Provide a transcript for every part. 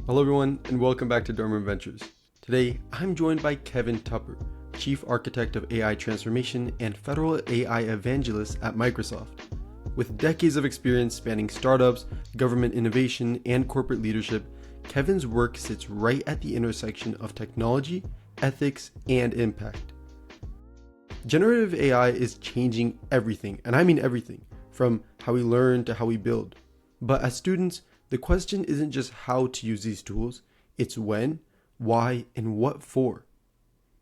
Hello everyone and welcome back to Dormer Ventures. Today I'm joined by Kevin Tupper, Chief Architect of AI Transformation and Federal AI Evangelist at Microsoft. With decades of experience spanning startups, government innovation, and corporate leadership, Kevin's work sits right at the intersection of technology, ethics, and impact. Generative AI is changing everything, and I mean everything, from how we learn to how we build. But as students, the question isn't just how to use these tools, it's when, why, and what for.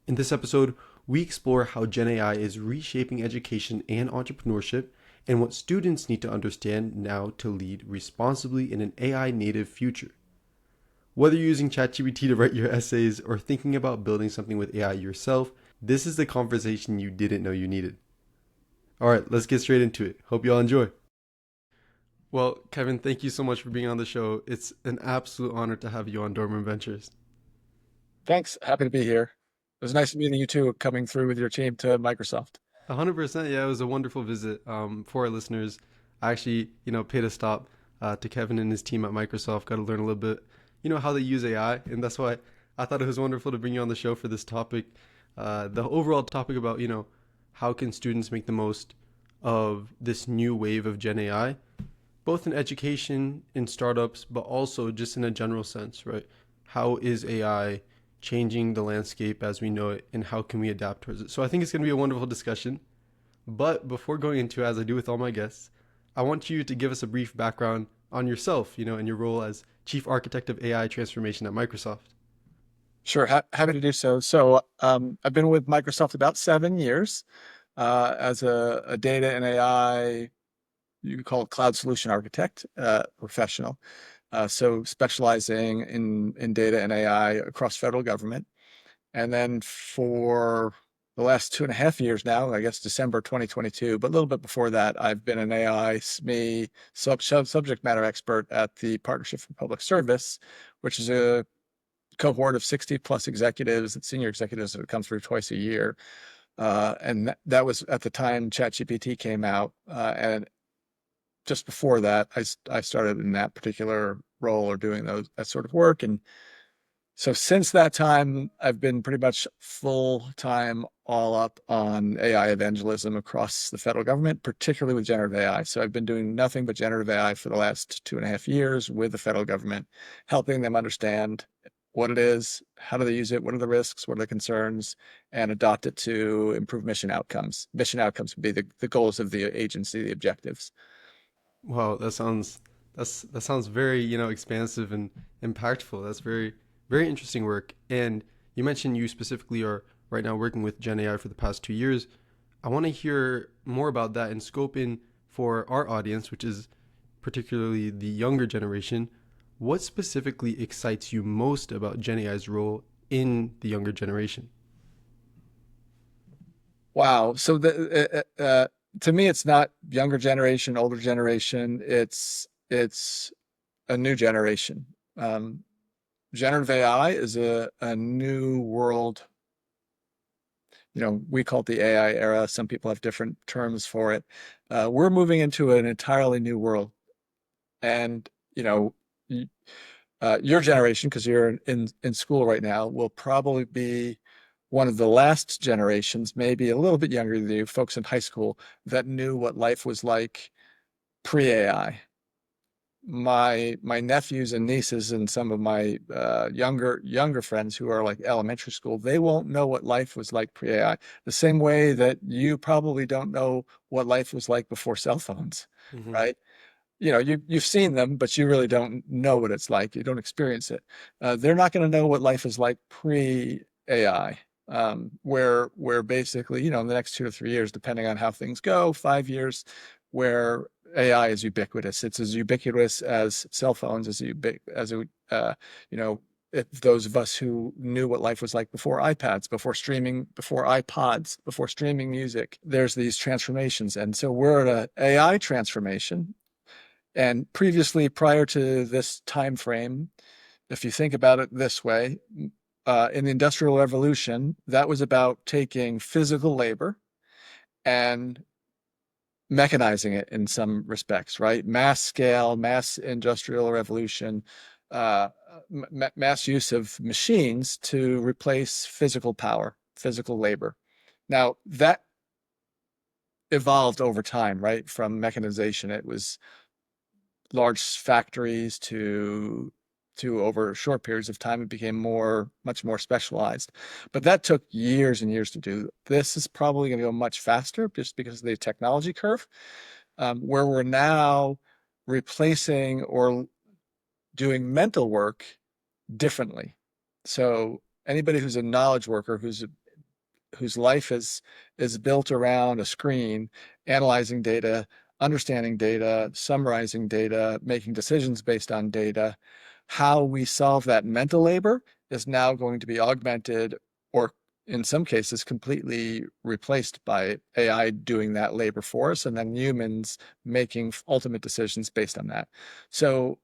In this episode, we explore how GenAI is reshaping education and entrepreneurship and what students need to understand now to lead responsibly in an AI native future. Whether you're using ChatGPT to write your essays or thinking about building something with AI yourself, this is the conversation you didn't know you needed. Alright, let's get straight into it. Hope you all enjoy. Well, Kevin, thank you so much for being on the show. It's an absolute honor to have you on Dorman Ventures. Thanks. Happy to be here. It was nice meeting you too, coming through with your team to Microsoft. 100%, yeah, it was a wonderful visit. For our listeners, I actually, paid a stop to Kevin and his team at Microsoft. Got to learn a little bit, how they use AI, and that's why I thought it was wonderful to bring you on the show for this topic. The overall topic about, how can students make the most of this new wave of Gen AI, both in education, in startups, but also just in a general sense, right? How is AI changing the landscape as we know it, and how can we adapt towards it? So I think it's going to be a wonderful discussion. But before going into it, as I do with all my guests, I want you to give us a brief background on yourself, and your role as Chief Architect of AI Transformation at Microsoft. Sure, happy to do so. I've been with Microsoft about 7 years as a data and AI, you could call it cloud solution architect professional. So specializing in data and AI across federal government. And then for the last 2.5 years now, I guess December 2022, but a little bit before that, I've been an AI SME subject matter expert at the Partnership for Public Service, which is a cohort of 60 plus executives and senior executives that come through twice a year. And that was at the time ChatGPT came out. And just before that, I started in that particular role or doing that sort of work. And so since that time, I've been pretty much full time all up on AI evangelism across the federal government, particularly with generative AI. So I've been doing nothing but generative AI for the last 2.5 years with the federal government, helping them understand what it is, how do they use it, what are the risks, what are the concerns, and adopt it to improve mission outcomes. Mission outcomes would be the goals of the agency, the objectives. Wow, that sounds very, expansive and impactful. That's very, very interesting work. And you mentioned you specifically are right now working with Gen AI for the past 2 years. I want to hear more about that and scope in for our audience, which is particularly the younger generation. What specifically excites you most about Gen AI's role in the younger generation? Wow. To me, it's not younger generation, older generation. It's a new generation. Generative AI is a new world. We call it the AI era. Some people have different terms for it. We're moving into an entirely new world. And, your generation, because you're in school right now, will probably be one of the last generations, maybe a little bit younger than you, folks in high school, that knew what life was like pre-AI. My nephews and nieces and some of my younger friends who are like elementary school, they won't know what life was like pre-AI. The same way that you probably don't know what life was like before cell phones, Mm-hmm. right? You've seen them, but you really don't know what it's like. You don't experience it. They're not going to know what life is like pre-AI, where basically, in the next 2 to 3 years, depending on how things go, 5 years, where AI is ubiquitous. It's as ubiquitous as cell phones, if those of us who knew what life was like before iPads, before streaming, before iPods, before streaming music, there's these transformations. And so we're at an AI transformation. And previously, prior to this time frame, if you think about it this way, in the Industrial Revolution, that was about taking physical labor and mechanizing it in some respects, right? Mass scale, mass industrial revolution, uh, mass use of machines to replace physical power, physical labor. Now that evolved over time, right? From mechanization, it was large factories to over short periods of time, it became much more specialized. But that took years and years to do. This is probably going to go much faster just because of the technology curve, where we're now replacing or doing mental work differently. So anybody who's a knowledge worker, whose life is built around a screen, analyzing data, understanding data, summarizing data, making decisions based on data, how we solve that mental labor is now going to be augmented, or in some cases completely replaced by AI doing that labor for us, and then humans making ultimate decisions based on that. So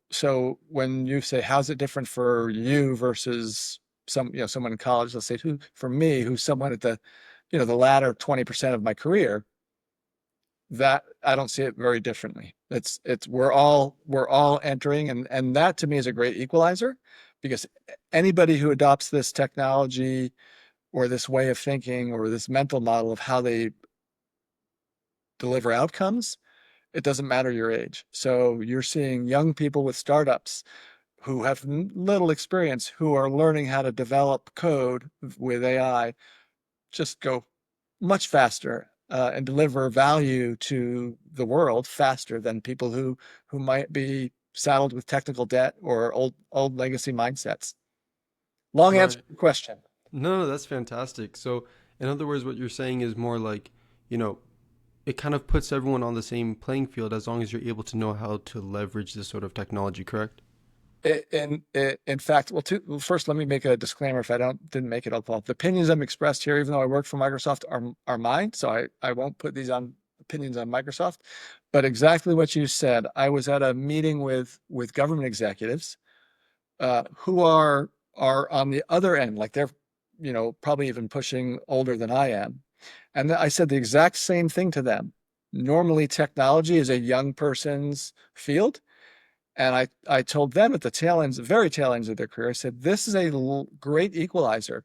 when you say, how's it different for you versus someone in college, let's say, for me, who's someone at the latter 20% of my career, that I don't see it very differently. We're all entering, and that to me is a great equalizer, because anybody who adopts this technology or this way of thinking or this mental model of how they deliver outcomes, it doesn't matter your age. So you're seeing young people with startups who have little experience, who are learning how to develop code with AI, just go much faster, and deliver value to the world faster than people who might be saddled with technical debt or old legacy mindsets. Long answer Right. to your question. No, that's fantastic. So, in other words, what you're saying is more like, you know, it kind of puts everyone on the same playing field as long as you're able to know how to leverage this sort of technology, correct? In fact, well, first, let me make a disclaimer. If I didn't make it, I'll pull up. The opinions I'm expressed here, even though I work for Microsoft, are mine. So I won't put these on opinions on Microsoft. But exactly what you said, I was at a meeting with government executives, who are on the other end, like they're probably even pushing older than I am. And I said the exact same thing to them. Normally, technology is a young person's field. And I told them at the tail ends, the very tail ends of their career, I said, this is a great equalizer.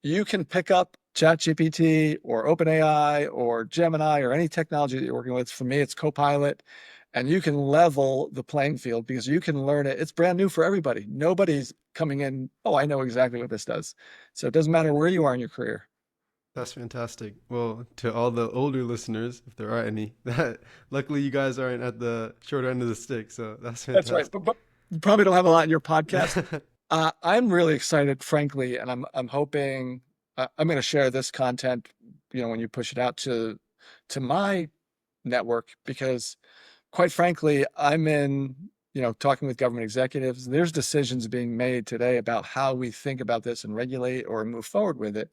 You can pick up ChatGPT or OpenAI or Gemini or any technology that you're working with. For me, it's Copilot. And you can level the playing field because you can learn it. It's brand new for everybody. Nobody's coming in, oh, I know exactly what this does. So it doesn't matter where you are in your career. That's fantastic. Well, to all the older listeners, if there are any, that luckily you guys aren't at the shorter end of the stick, so that's That's right. fantastic. But you probably don't have a lot in your podcast. I'm really excited, frankly, and I'm hoping I'm going to share this content, when you push it out to my network, because quite frankly, I'm in, talking with government executives. There's decisions being made today about how we think about this and regulate or move forward with it,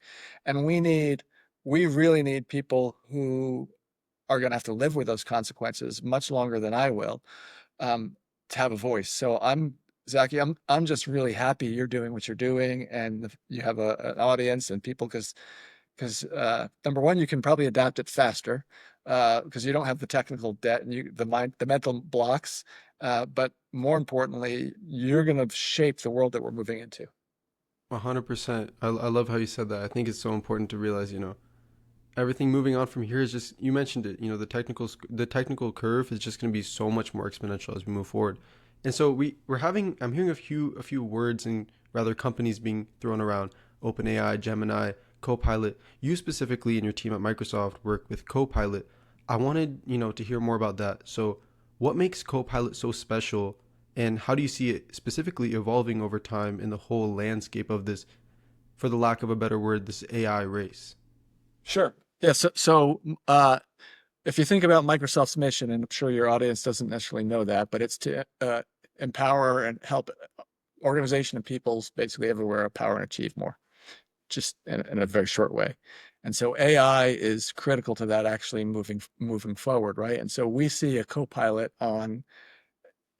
and we really need people who are going to have to live with those consequences much longer than I will, um, to have a voice. So Zaki, I'm just really happy you're doing what you're doing, and you have an audience and people, because number one, you can probably adapt it faster, because you don't have the technical debt and the mental blocks. But more importantly, you're going to shape the world that we're moving into. 100%. I love how you said that. I think it's so important to realize, everything moving on from here is just, you mentioned it, the technical curve is just going to be so much more exponential as we move forward. And so I'm hearing a few words and rather companies being thrown around: OpenAI, Gemini, Copilot. You specifically in your team at Microsoft work with Copilot. I wanted, to hear more about that. So what makes Copilot so special, and how do you see it specifically evolving over time in the whole landscape of this, for the lack of a better word, this AI race? Sure. Yeah. So if you think about Microsoft's mission, and I'm sure your audience doesn't necessarily know that, but it's to empower and help organization and peoples basically everywhere empower and achieve more, just in a very short way. And so AI is critical to that, actually moving forward, right? And so we see a co-pilot on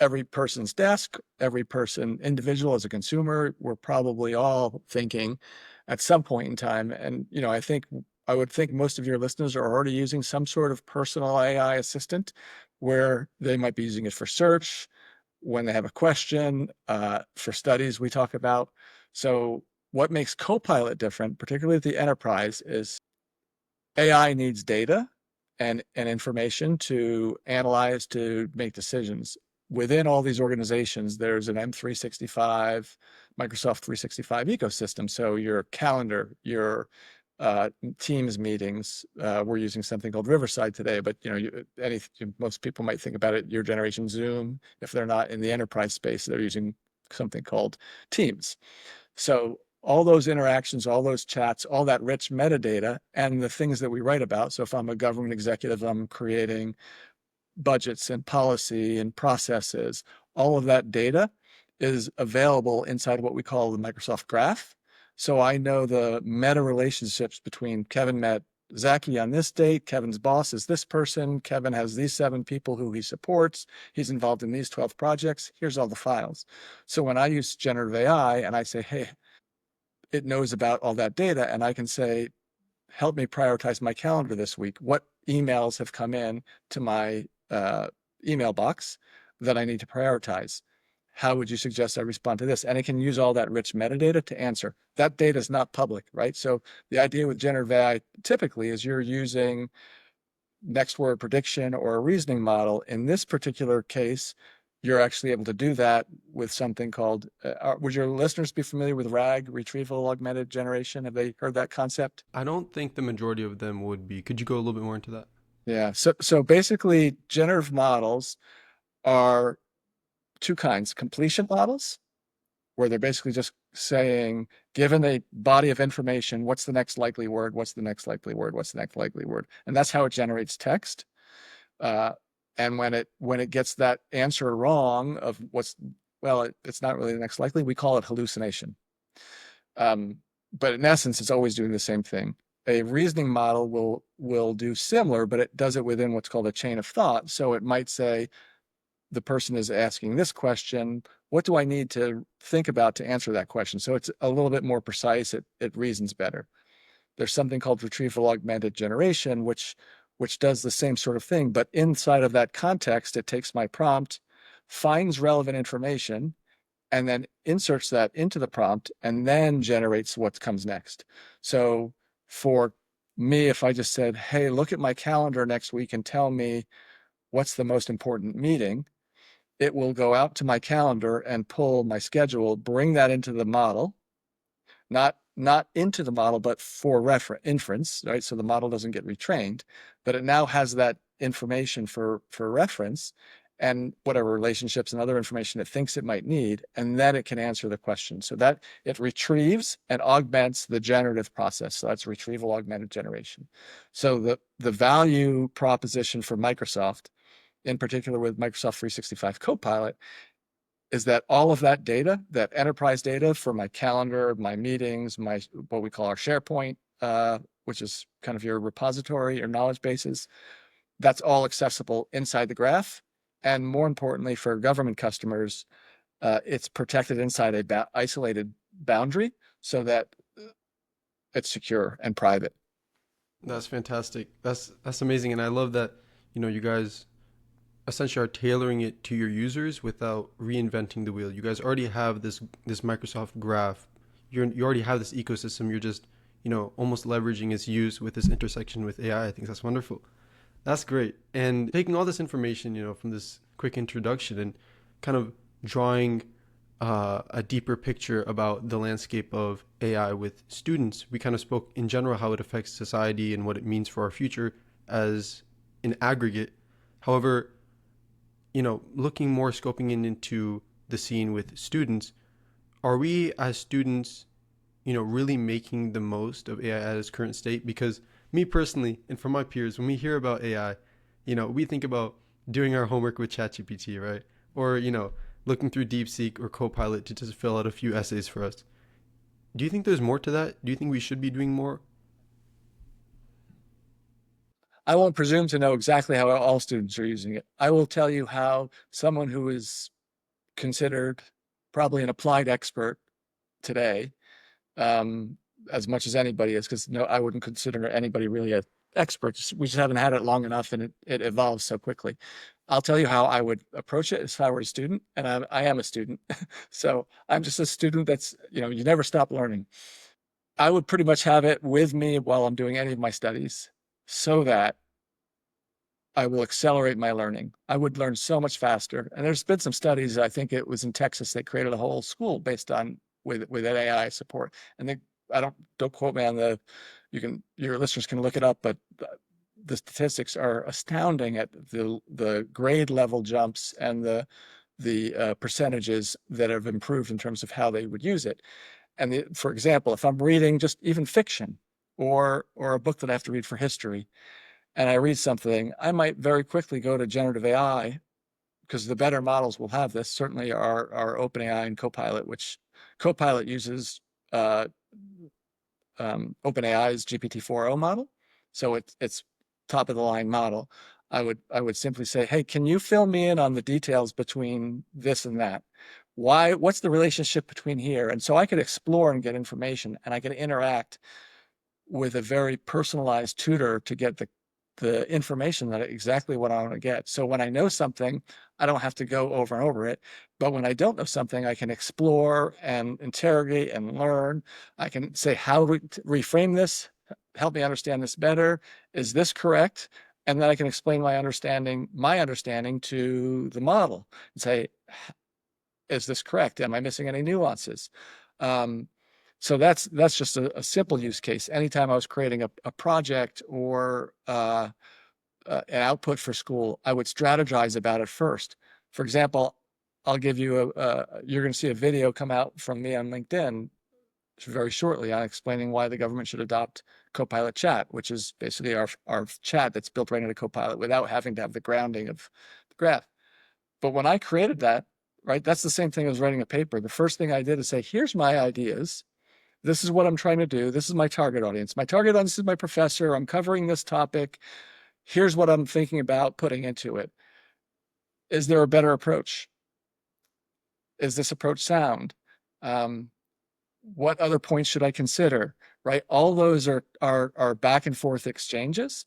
every person's desk, every person, individual as a consumer. We're probably all thinking at some point in time, and I would think most of your listeners are already using some sort of personal AI assistant, where they might be using it for search, when they have a question, for studies we talk about. So what makes Copilot different, particularly at the enterprise, is AI needs data and information to analyze, to make decisions. Within all these organizations, there's an M365, Microsoft 365 ecosystem. So your calendar, your Teams meetings, we're using something called Riverside today, but most people might think about it, your generation Zoom. If they're not in the enterprise space, they're using something called Teams. So all those interactions, all those chats, all that rich metadata, and the things that we write about. So if I'm a government executive, I'm creating budgets and policy and processes. All of that data is available inside what we call the Microsoft Graph. So I know the meta relationships between Kevin met Zaki on this date, Kevin's boss is this person, Kevin has these 7 people who he supports, he's involved in these 12 projects, here's all the files. So when I use generative AI and I say, hey, it knows about all that data, and I can say, help me prioritize my calendar this week. What emails have come in to my email box that I need to prioritize? How would you suggest I respond to this? And it can use all that rich metadata to answer. That data is not public, right? So the idea with generative AI typically is you're using next word prediction or a reasoning model. In this particular case, you're actually able to do that with something called, would your listeners be familiar with RAG, retrieval augmented generation? Have they heard that concept? I don't think the majority of them would be. Could you go a little bit more into that? Yeah. So basically, generative models are 2 kinds: completion models, where they're basically just saying, given a body of information, what's the next likely word? What's the next likely word? What's the next likely word? And that's how it generates text. Uh, and when it gets that answer wrong of it's not really the next likely, we call it hallucination. But in essence, it's always doing the same thing. A reasoning model will do similar, but it does it within what's called a chain of thought. So it might say, the person is asking this question, what do I need to think about to answer that question? So it's a little bit more precise. It reasons better. There's something called retrieval augmented generation, which does the same sort of thing, but inside of that context, it takes my prompt, finds relevant information, and then inserts that into the prompt and then generates what comes next. So for me, if I just said, hey, look at my calendar next week and tell me what's the most important meeting, it will go out to my calendar and pull my schedule, bring that into the model, not into the model, but for inference, right? So the model doesn't get retrained, but it now has that information for reference and whatever relationships and other information it thinks it might need, and then it can answer the question. So that it retrieves and augments the generative process. So that's retrieval augmented generation. So the value proposition for Microsoft, in particular with Microsoft 365 Copilot, is that all of that data, that enterprise data for my calendar, my meetings, what we call our SharePoint, which is kind of your repository or knowledge bases, that's all accessible inside the graph. And more importantly, for government customers, it's protected inside a isolated boundary so that it's secure and private. That's fantastic. That's amazing, and I love that. You guys essentially are tailoring it to your users without reinventing the wheel. You guys already have this Microsoft Graph. You already have this ecosystem. You're just almost leveraging its use with this intersection with AI. I think that's wonderful. That's great. And taking all this information, from this quick introduction and kind of drawing a deeper picture about the landscape of AI with students, we kind of spoke in general how it affects society and what it means for our future as an aggregate. However, looking more, scoping into the scene with students, are we as students, really making the most of AI at its current state? Because me personally, and for my peers, when we hear about AI, we think about doing our homework with ChatGPT, right? Or, looking through DeepSeek or Copilot to just fill out a few essays for us. Do you think there's more to that? Do you think we should be doing more? I won't presume to know exactly how all students are using it. I will tell you how someone who is considered probably an applied expert today, as much as anybody is, because no, I wouldn't consider anybody really a experts. We just haven't had it long enough, and it evolves so quickly. I'll tell you how I would approach it if I were a student, and I am a student. So I'm just a student that's, you never stop learning. I would pretty much have it with me while I'm doing any of my studies so that I will accelerate my learning. I would learn so much faster. And there's been some studies, I think it was in Texas, they created a whole school based on with AI support. And I don't quote me on your listeners can look it up, but the statistics are astounding at the grade level jumps and the percentages that have improved in terms of how they would use it. And for example, if I'm reading just even fiction or a book that I have to read for history, and I read something, I might very quickly go to generative AI, because the better models will have this. Certainly our OpenAI and Copilot, which Copilot uses OpenAI's GPT-4o model, so it's top of the line model. I would simply say, hey, can you fill me in on the details between this and that? What's the relationship between here? And so I could explore and get information, and I can interact with a very personalized tutor to get the information that exactly what I want to get. So when I know something, I don't have to go over and over it. But when I don't know something, I can explore and interrogate and learn. I can say, how to reframe this, help me understand this better. Is this correct? And then I can explain my understanding to the model and say, is this correct? Am I missing any nuances? So that's just a simple use case. Anytime I was creating a project or an output for school, I would strategize about it first. For example, I'll give you you're going to see a video come out from me on LinkedIn very shortly on explaining why the government should adopt Copilot Chat, which is basically our chat that's built right into Copilot without having to have the grounding of the graph. But when I created that, right, that's the same thing as writing a paper. The first thing I did is say, here's my ideas. This is what I'm trying to do. This is my target audience. My target audience is my professor. I'm covering this topic. Here's what I'm thinking about putting into it. Is there a better approach? Is this approach sound? What other points should I consider? Right? All those are back and forth exchanges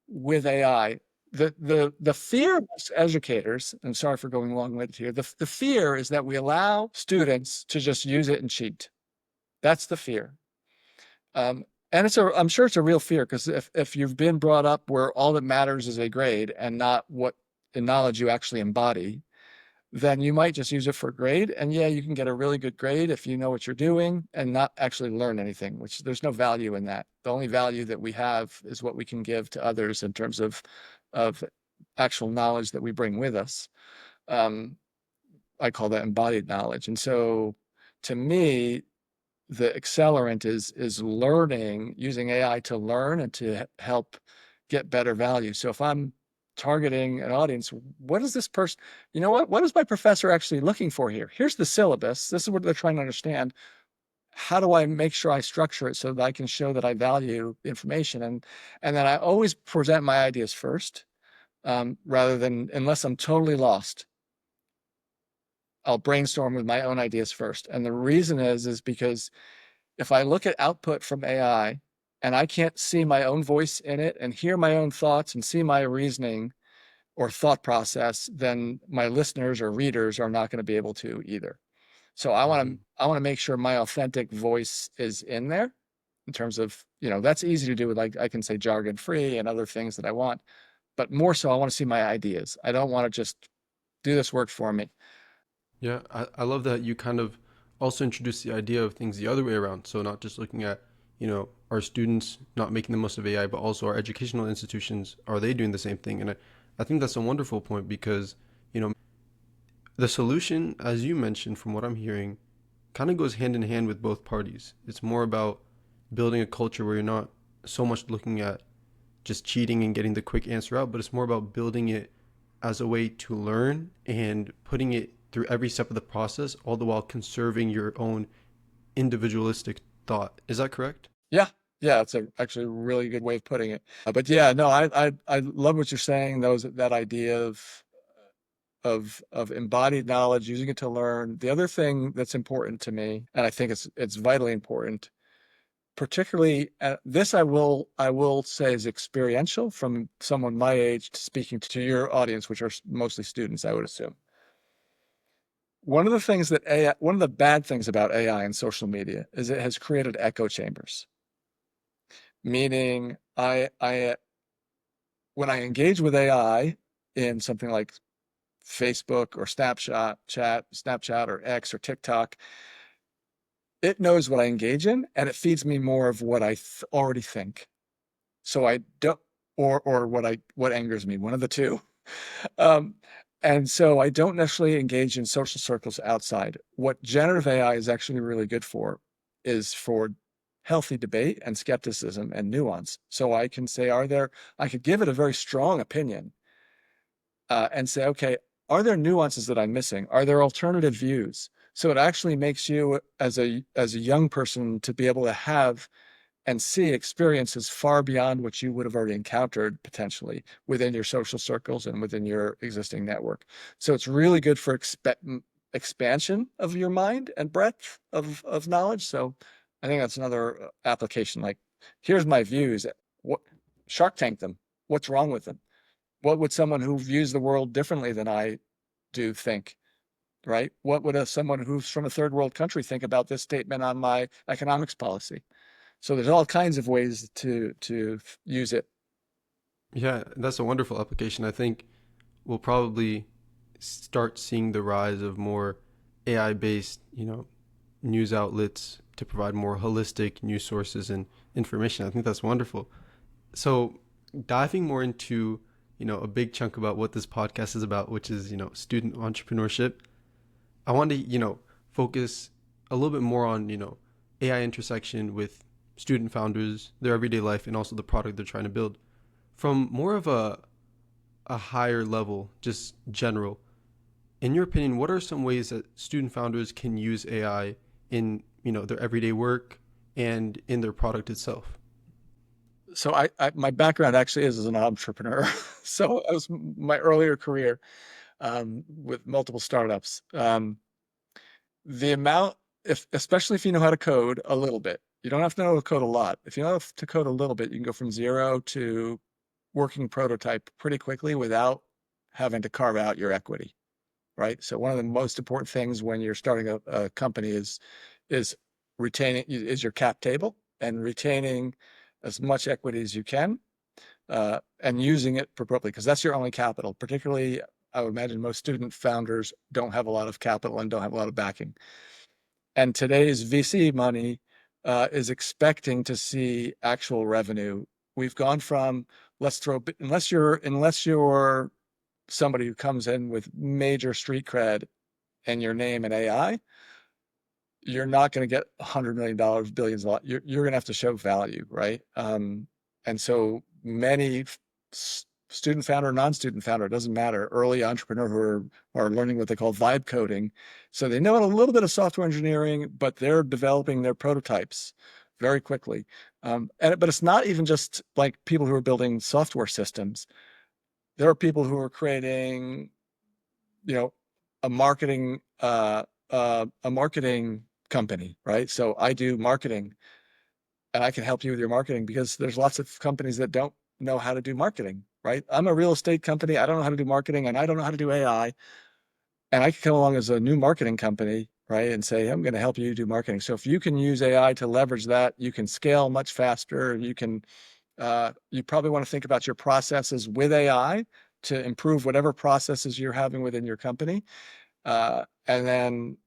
with AI. The fear of us educators, I'm sorry for going long-winded here, the fear is that we allow students to just use it and cheat. That's the fear. And I'm sure it's a real fear, because if you've been brought up where all that matters is a grade and not what the knowledge you actually embody, then you might just use it for a grade. And yeah, you can get a really good grade if you know what you're doing and not actually learn anything, which there's no value in that. The only value that we have is what we can give to others in terms of actual knowledge that we bring with us. I call that embodied knowledge. And so to me, the accelerant is learning, using AI to learn and to help get better value. So if I'm targeting an audience, what is this person, what is my professor actually looking for here? Here's the syllabus. This is what they're trying to understand. How do I make sure I structure it so that I can show that I value information? And then I always present my ideas first, rather than, unless I'm totally lost, I'll brainstorm with my own ideas first. And the reason is because if I look at output from AI and I can't see my own voice in it and hear my own thoughts and see my reasoning or thought process, then my listeners or readers are not going to be able to either. So I want to make sure my authentic voice is in there, in terms of, that's easy to do with, like, I can say jargon free and other things that I want, but more so I want to see my ideas. I don't want to just do this work for me. Yeah, I love that you kind of also introduce the idea of things the other way around. So not just looking at, our students not making the most of AI, but also our educational institutions, are they doing the same thing? And I think that's a wonderful point because, the solution, as you mentioned, from what I'm hearing, kind of goes hand in hand with both parties. It's more about building a culture where you're not so much looking at just cheating and getting the quick answer out, but it's more about building it as a way to learn and putting it through every step of the process, all the while conserving your own individualistic thought. Is that correct? Yeah. Yeah, it's actually a really good way of putting it. But yeah, no, I love what you're saying. That idea of embodied knowledge, using it to learn. The other thing that's important to me, and I think it's vitally important, particularly this I will say is experiential from someone my age speaking to your audience, which are mostly students, I would assume. One of the bad things about AI and social media is it has created echo chambers. Meaning, when I engage with AI in something like Facebook or Snapchat or X or TikTok, it knows what I engage in, and it feeds me more of what I already think. So I don't, or what angers me, one of the two. Um, and so I don't necessarily engage in social circles outside. What generative AI is actually really good for is for healthy debate and skepticism and nuance. So I can say, I could give it a very strong opinion and say, okay, are there nuances that I'm missing? Are there alternative views? So it actually makes you as a young person to be able to have and see experiences far beyond what you would have already encountered potentially within your social circles and within your existing network. So it's really good for expansion of your mind and breadth of knowledge. So I think that's another application. Like, here's my views. What Shark Tank them? What's wrong with them? What would someone who views the world differently than I do think? Right? What would someone who's from a third world country think about this statement on my economics policy? So there's all kinds of ways to use it. Yeah, that's a wonderful application. I think we'll probably start seeing the rise of more AI based, news outlets to provide more holistic news sources and information. I think that's wonderful. So diving more into, a big chunk about what this podcast is about, which is, student entrepreneurship. I want to, focus a little bit more on, AI intersection with student founders, their everyday life, and also the product they're trying to build. From more of a higher level, just general, in your opinion, what are some ways that student founders can use AI in, their everyday work and in their product itself? So my background actually is as an entrepreneur. So it was my earlier career with multiple startups. The amount, especially if you know how to code a little bit, you don't have to know how to code a lot. If you know how to code a little bit, you can go from zero to working prototype pretty quickly without having to carve out your equity, right? So one of the most important things when you're starting a company is your cap table and retaining as much equity as you can and using it appropriately, because that's your only capital. Particularly, I would imagine most student founders don't have a lot of capital and don't have a lot of backing. And today's VC money is expecting to see actual revenue. We've gone from unless you're somebody who comes in with major street cred and your name in AI, you're not going to get $100 million, billions. You're going to have to show value, right? And so many student founder, non-student founder, it doesn't matter, early entrepreneur who are learning what they call vibe coding. So they know a little bit of software engineering, but they're developing their prototypes very quickly. But it's not even just like people who are building software systems. There are people who are creating, a marketing company, right? So I do marketing, and I can help you with your marketing because there's lots of companies that don't know how to do marketing, right? I'm a real estate company. I don't know how to do marketing, and I don't know how to do AI. And I can come along as a new marketing company, right, and say, I'm going to help you do marketing. So if you can use AI to leverage that, you can scale much faster. You probably want to think about your processes with AI to improve whatever processes you're having within your company, and then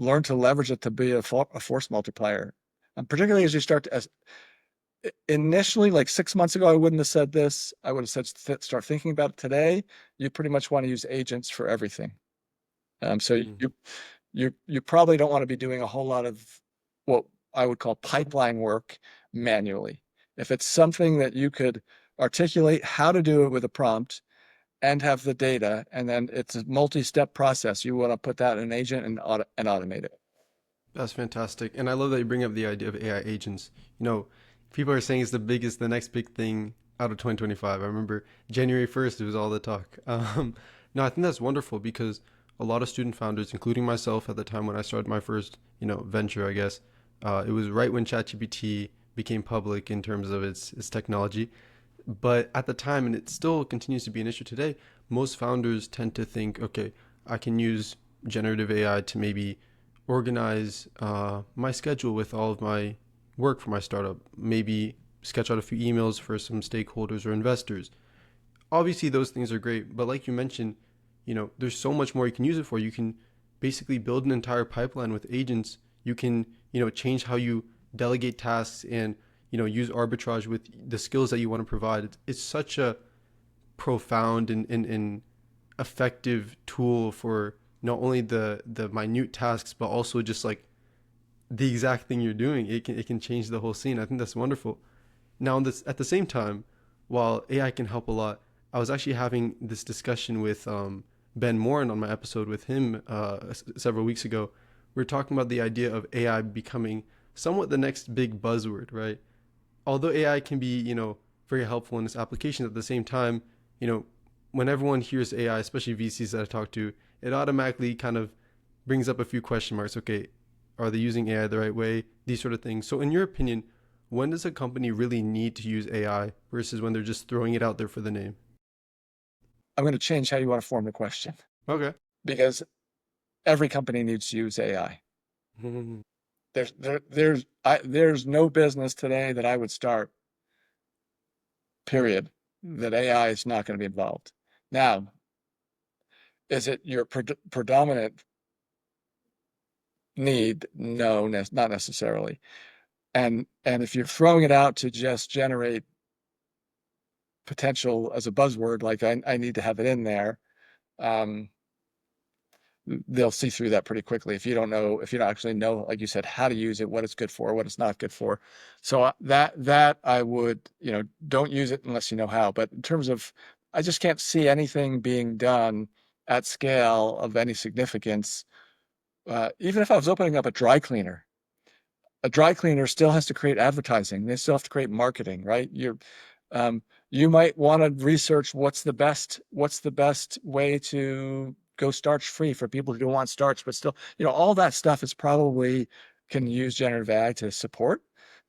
learn to leverage it to be a force multiplier. And particularly as you start to, initially, like 6 months ago, I wouldn't have said this. I would have said, start thinking about it today. You pretty much want to use agents for everything. So you probably don't want to be doing a whole lot of what I would call pipeline work manually. If it's something that you could articulate how to do it with a prompt and have the data, and then it's a multi-step process, you want to put that in an agent and automate it. That's fantastic. And I love that you bring up the idea of AI agents. People are saying it's the next big thing out of 2025. I remember January 1st, it was all the talk. No, I think that's wonderful because a lot of student founders, including myself at the time when I started my first, venture, I guess, It was right when ChatGPT became public in terms of its technology. But at the time, and it still continues to be an issue today, most founders tend to think, okay, I can use generative AI to maybe organize my schedule with all of my work for my startup, maybe sketch out a few emails for some stakeholders or investors. Obviously, those things are great, but like you mentioned, there's so much more you can use it for. You can basically build an entire pipeline with agents. You can, change how you delegate tasks and, use arbitrage with the skills that you want to provide. It's such a profound and effective tool for not only the minute tasks, but also just like the exact thing you're doing. It can change the whole scene. I think that's wonderful. Now, this at the same time, while AI can help a lot, I was actually having this discussion with Ben Morin on my episode with him several weeks ago. We were talking about the idea of AI becoming somewhat the next big buzzword, right? Although AI can be, very helpful in its application, at the same time, you know, when everyone hears AI, especially VCs that I talk to, it automatically kind of brings up a few question marks. Okay, are they using AI the right way? These sort of things. So, in your opinion, when does a company really need to use AI versus when they're just throwing it out there for the name? I'm going to change how you want to form the question Okay. because every company needs to use AI. There's no business today that I would start, period, that AI is not going to be involved. Now, is it your predominant need? No, not necessarily. And if you're throwing it out to just generate potential as a buzzword, like I need to have it in there, um, they'll see through that pretty quickly if you don't actually know, like you said, how to use it, what it's good for, what it's not good for. So that I would, don't use it unless you know how. But in terms of, I just can't see anything being done at scale of any significance. Even if I was opening up a dry cleaner still has to create advertising. They still have to create marketing, right? You might want to research what's the best way to go starch free for people who don't want starch, but still, all that stuff is probably can use generative AI to support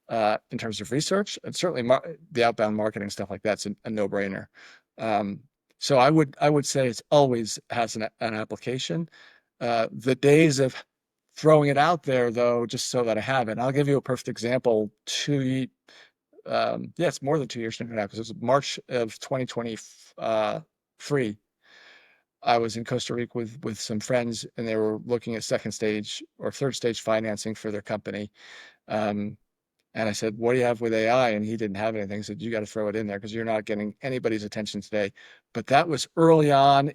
in terms of research, and certainly the outbound marketing stuff like that's a no-brainer. So I would say it's always has an application. The days of throwing it out there, though, just so that I have it. And I'll give you a perfect example. It's more than 2 years now because it was March of 2023. I was in Costa Rica with some friends, and they were looking at second stage or third stage financing for their company. And I said, "What do you have with AI?" And he didn't have anything. He said, "You got to throw it in there because you're not getting anybody's attention today." But that was early on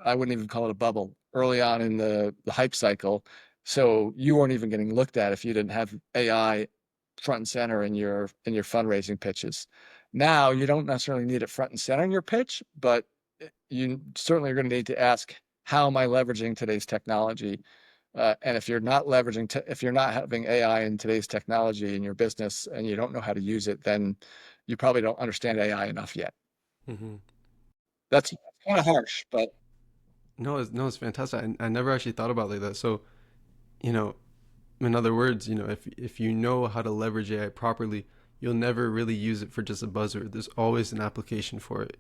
I wouldn't even call it a bubble, early on in the hype cycle. So you weren't even getting looked at if you didn't have AI front and center in your fundraising pitches. Now you don't necessarily need it front and center in your pitch, but you certainly are going to need to ask, how am I leveraging today's technology? And if you're not if you're not having AI in today's technology in your business and you don't know how to use it, then you probably don't understand AI enough yet. Mm-hmm. That's kind of harsh, but No, it's fantastic. I never actually thought about it like that. So, you know, in other words, if you know how to leverage AI properly, you'll never really use it for just a buzzword. There's always an application for it.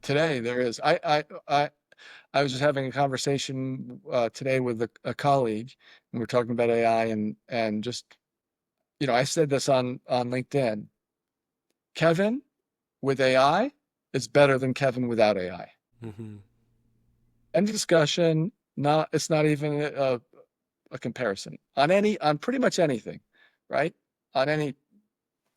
today there is. I was just having a conversation today with a colleague, and we're talking about AI and just, I said this on LinkedIn. Kevin with AI is better than Kevin without AI. Mm-hmm. End of discussion. It's not even a comparison on pretty much anything, right? On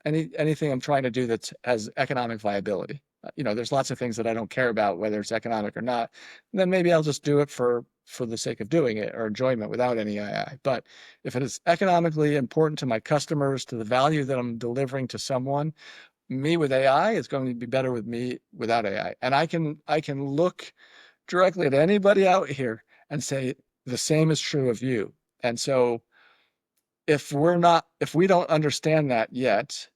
anything I'm trying to do that has economic viability. There's lots of things that I don't care about whether it's economic or not. And then maybe I'll just do it for the sake of doing it or enjoyment without any AI. But if it is economically important to my customers, to the value that I'm delivering to someone, me with AI is going to be better with me without AI. And I can look directly at anybody out here and say the same is true of you. And so if we don't understand that yet,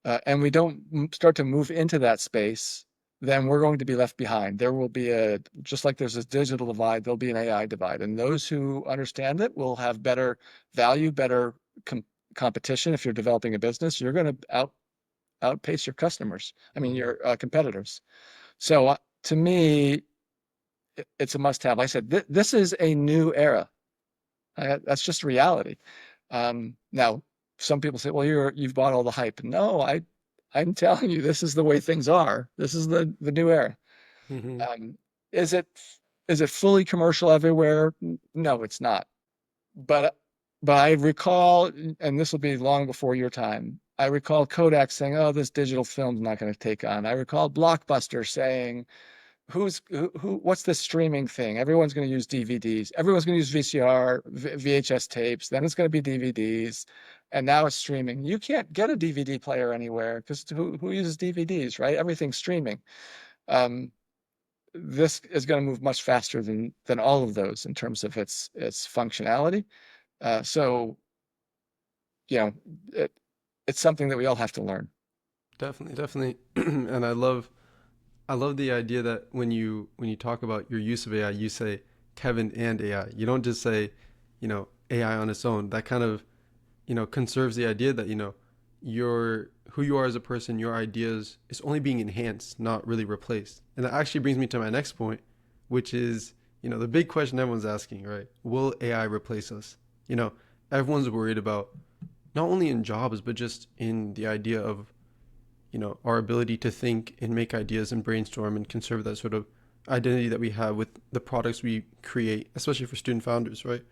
and we don't start to move into that space, then we're going to be left behind. There will be just like there's a digital divide, there'll be an AI divide. And those who understand it will have better value, better com competition. If you're developing a business, you're going to outpace your customers. I mean, Hmm. your competitors. So to me, it's a must-have. Like I said, this is a new era. That's just reality. Now, some people say, "Well, you've bought all the hype." No, I'm telling you, this is the way things are. This is the new era. Hmm. Um, is it is it fully commercial everywhere? No, it's not. But but I recall, and this will be long before your time. I recall Kodak saying, "Oh, this digital film's not going to take on." I recall Blockbuster saying, what's this streaming thing? Everyone's going to use DVDs. Everyone's going to use VCR, VHS tapes. Then it's going to be DVDs. And now it's streaming. You can't get a DVD player anywhere because who uses DVDs, right? Everything's streaming. Um, this is going to move much faster than all of those in terms of its functionality. So, you know, it, it's something that we all have to learn. Definitely, definitely. And I love the idea that when you talk about your use of AI, you say Kevin and AI. You don't just say, AI on its own. That kind of, conserves the idea that, your who you are as a person, your ideas is only being enhanced, not really replaced. And that actually brings me to my next point, which is, the big question everyone's asking, right? Will AI replace us? Everyone's worried about not only in jobs, but just in the idea of our ability to think and make ideas and brainstorm and conserve that sort of identity that we have with the products we create, especially for student founders, right?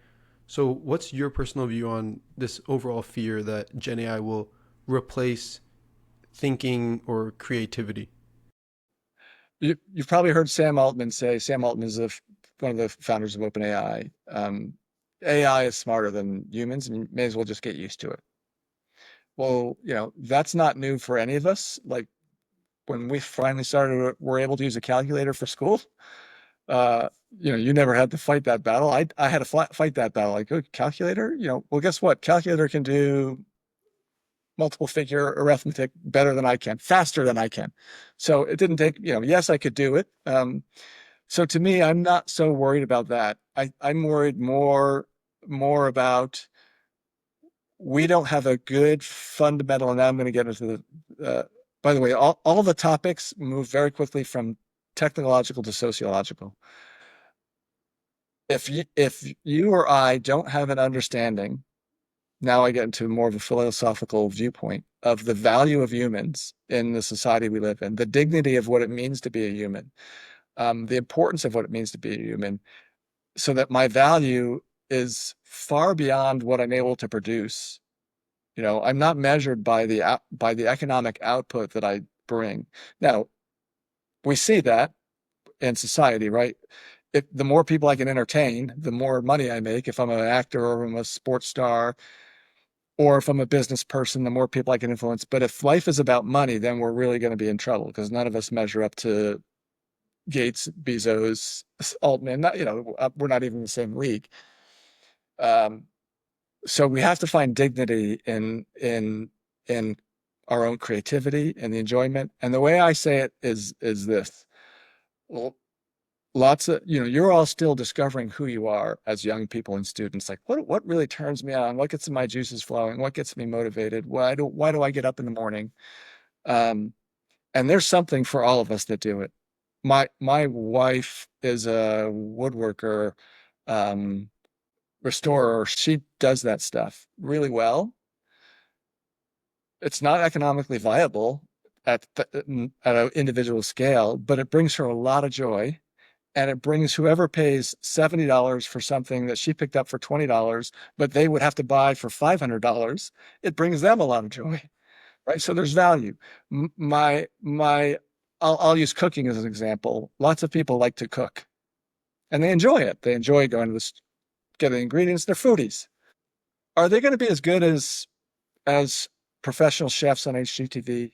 So what's your personal view on this overall fear that Gen AI will replace thinking or creativity? You've probably heard Sam Altman say. Sam Altman is one of the founders of OpenAI. AI is smarter than humans, and you may as well just get used to it. Well, that's not new for any of us. Like when we finally started, were able to use a calculator for school. Uh, you never had to fight that battle. I had to fight that battle. Like, oh, calculator, well, guess what? Calculator can do multiple figure arithmetic better than I can, faster than I can. So it didn't take, yes, I could do it. So to me, I'm not so worried about that. I'm worried more about we don't have a good fundamental, and now I'm going to get into by the way, all the topics move very quickly from technological to sociological. If you or I don't have an understanding, now I get into more of a philosophical viewpoint of the value of humans in the society we live in, the dignity of what it means to be a human, the importance of what it means to be a human, so that my value is far beyond what I'm able to produce. I'm not measured by the economic output that I bring. Now, we see that in society, right? If the more people I can entertain, the more money I make. If I'm an actor or I'm a sports star, or if I'm a business person, the more people I can influence. But if life is about money, then we're really going to be in trouble because none of us measure up to Gates, Bezos, Altman. We're not even in the same league. Um, so we have to find dignity in our own creativity and the enjoyment. And the way I say it is this: well, lots of you're all still discovering who you are as young people and students. Like what really turns me on? What gets my juices flowing? What gets me motivated? Why do I get up in the morning? Um, and there's something for all of us that do it. My wife is a woodworker, um, restorer. She does that stuff really well. It's not economically viable at an individual scale, but it brings her a lot of joy. And it brings whoever pays $70 for something that she picked up for $20, but they would have to buy for $500. It brings them a lot of joy, right? So there's value. I'll use cooking as an example. Lots of people like to cook, and they enjoy it. They enjoy going to get the ingredients. They're foodies. Are they going to be as good as professional chefs on HGTV?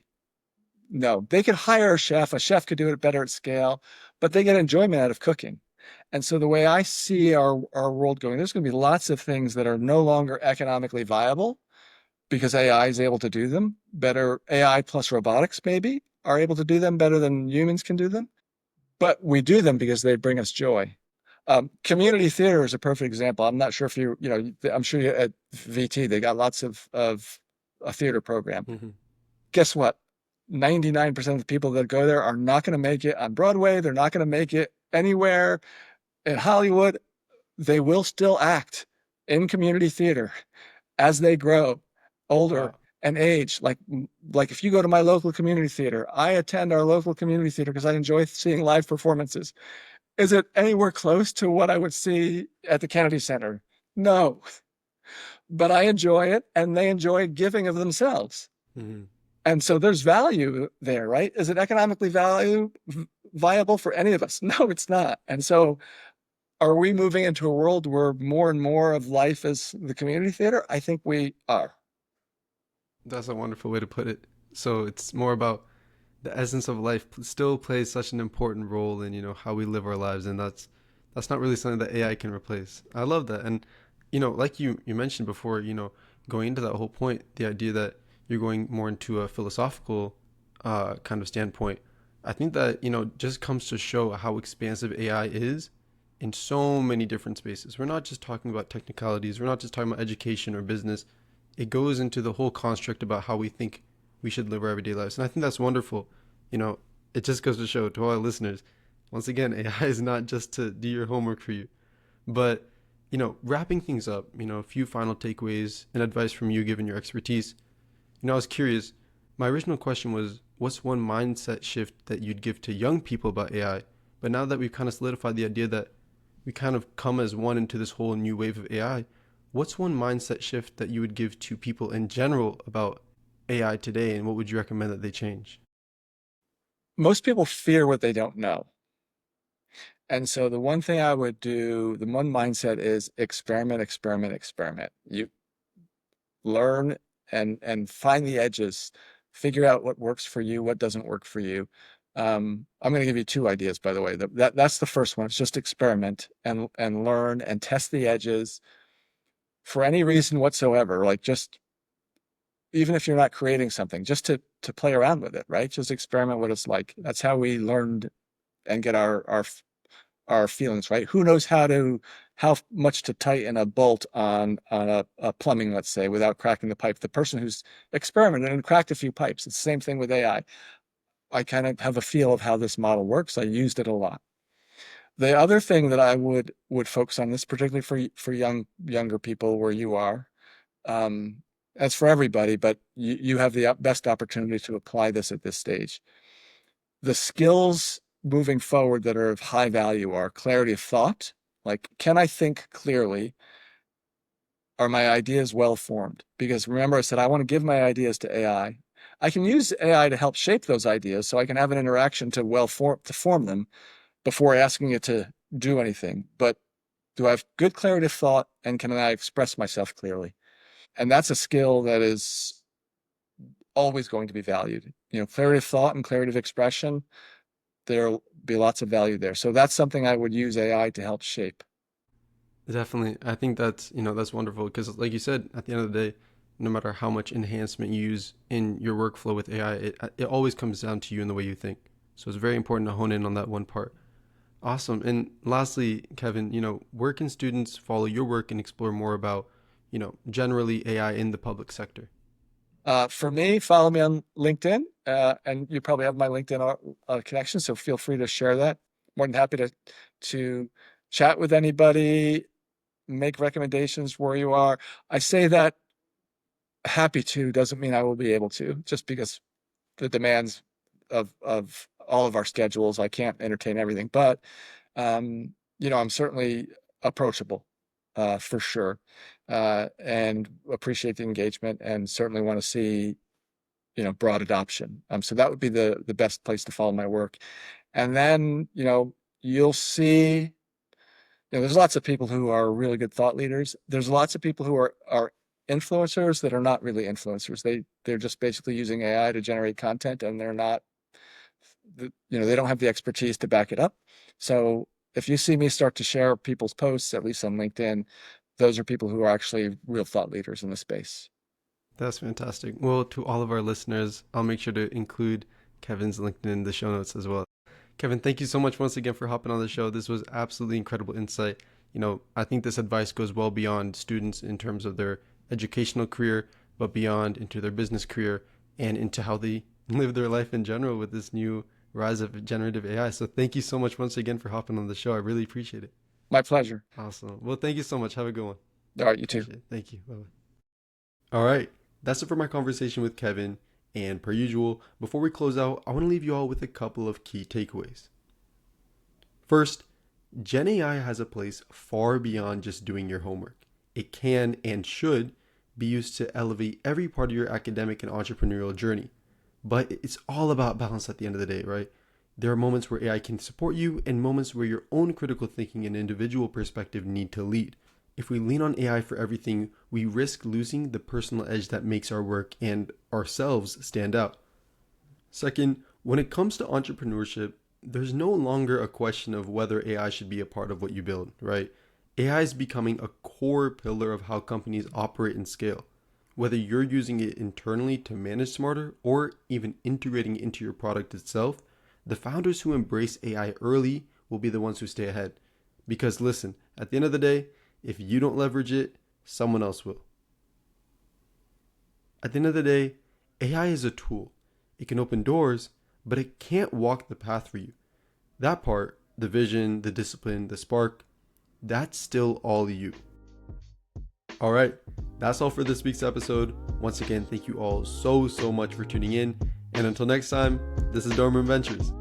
No, they could hire a chef. A chef could do it better at scale, but they get enjoyment out of cooking. And so the way I see our world going, there's going to be lots of things that are no longer economically viable because AI is able to do them better. AI plus robotics maybe are able to do them better than humans can do them. But we do them because they bring us joy. Community theater is a perfect example. I'm not sure if I'm sure you at VT, they got lots of a theater program. Hmm. Guess what? 99% of the people that go there are not going to make it on Broadway. They're not going to make it anywhere in Hollywood. They will still act in community theater as they grow older Wow. and age. Like if you go to my local community theater, I attend our local community theater because I enjoy seeing live performances. Is it anywhere close to what I would see at the Kennedy Center? No, but I enjoy it and they enjoy giving of themselves. Hmm. And so there's value there, right? Is it economically viable for any of us? No, it's not. And so are we moving into a world where more and more of life is the community theater? I think we are. That's a wonderful way to put it. So it's more about the essence of life still plays such an important role in how we live our lives, and that's not really something that AI can replace. I love that. And like you mentioned before, going into that whole point, the idea that you're going more into a philosophical kind of standpoint, I think that just comes to show how expansive AI is in so many different spaces. We're not just talking about technicalities, we're not just talking about education or business. It goes into the whole construct about how we think we should live our everyday lives. And I think that's wonderful. You know, it just goes to show to all our listeners, once again, AI is not just to do your homework for you. But, wrapping things up, a few final takeaways and advice from you given your expertise. I was curious. My original question was, what's one mindset shift that you'd give to young people about AI? But now that we've kind of solidified the idea that we kind of come as one into this whole new wave of AI, what's one mindset shift that you would give to people in general about AI today, and what would you recommend that they change? Most people fear what they don't know. And so the one thing I would do, the one mindset is experiment, experiment, experiment. You learn and find the edges, figure out what works for you, what doesn't work for you. I'm going to give you two ideas, by the way. That's the first one. It's just experiment and learn and test the edges for any reason whatsoever. Like just even if you're not creating something, just to play around with it, right? Just experiment what it's like. That's how we learned and get our feelings, right? Who knows how much to tighten a bolt on a plumbing, let's say, without cracking the pipe? The person who's experimented and cracked a few pipes. It's the same thing with AI. I kind of have a feel of how this model works. I used it a lot. The other thing that I would focus on this, particularly for younger people where you are, um, as for everybody, but you have the best opportunity to apply this at this stage. The skills moving forward that are of high value are clarity of thought. Like, can I think clearly? Are my ideas well formed? Because remember, I said I want to give my ideas to AI. I can use AI to help shape those ideas so I can have an interaction to form them before asking it to do anything. But do I have good clarity of thought and can I express myself clearly? And that's a skill that is always going to be valued. Clarity of thought and clarity of expression, there'll be lots of value there. So that's something I would use AI to help shape. Definitely. I think that's wonderful because, like you said, at the end of the day, no matter how much enhancement you use in your workflow with AI, it always comes down to you and the way you think. So it's very important to hone in on that one part. Awesome. And lastly, Kevin, where can students follow your work and explore more about, generally AI in the public sector? For me, follow me on LinkedIn, and you probably have my LinkedIn connection, so feel free to share that. More than happy to chat with anybody, make recommendations where you are. I say that happy to doesn't mean I will be able to, just because the demands of all of our schedules, I can't entertain everything. But I'm certainly approachable, for sure, and appreciate the engagement, and certainly want to see broad adoption. So that would be the best place to follow my work. And then you'll see. There's lots of people who are really good thought leaders. There's lots of people who are influencers that are not really influencers. They're just basically using AI to generate content, and they're not. They don't have the expertise to back it up. So if you see me start to share people's posts, at least on LinkedIn, those are people who are actually real thought leaders in the space. That's fantastic. Well, to all of our listeners, I'll make sure to include Kevin's LinkedIn in the show notes as well. Kevin, thank you so much once again for hopping on the show. This was absolutely incredible insight. I think this advice goes well beyond students in terms of their educational career, but beyond into their business career and into how they live their life in general with this new rise of generative AI. So thank you so much once again for hopping on the show. I really appreciate it. My pleasure. Awesome. Well, thank you so much. Have a good one. All right, you too. Appreciate it. Thank you. Bye-bye. All right. That's it for my conversation with Kevin. And per usual, before we close out, I want to leave you all with a couple of key takeaways. First, GenAI has a place far beyond just doing your homework. It can and should be used to elevate every part of your academic and entrepreneurial journey. But it's all about balance at the end of the day, right? There are moments where AI can support you and moments where your own critical thinking and individual perspective need to lead. If we lean on AI for everything, we risk losing the personal edge that makes our work and ourselves stand out. Second, when it comes to entrepreneurship, there's no longer a question of whether AI should be a part of what you build, right? AI is becoming a core pillar of how companies operate and scale. Whether you're using it internally to manage smarter or even integrating it into your product itself, the founders who embrace AI early will be the ones who stay ahead. Because listen, at the end of the day, if you don't leverage it, someone else will. At the end of the day, AI is a tool. It can open doors, but it can't walk the path for you. That part, the vision, the discipline, the spark, that's still all you. All right, that's all for this week's episode. Once again, thank you all so much for tuning in. And until next time, this is Dormer Ventures.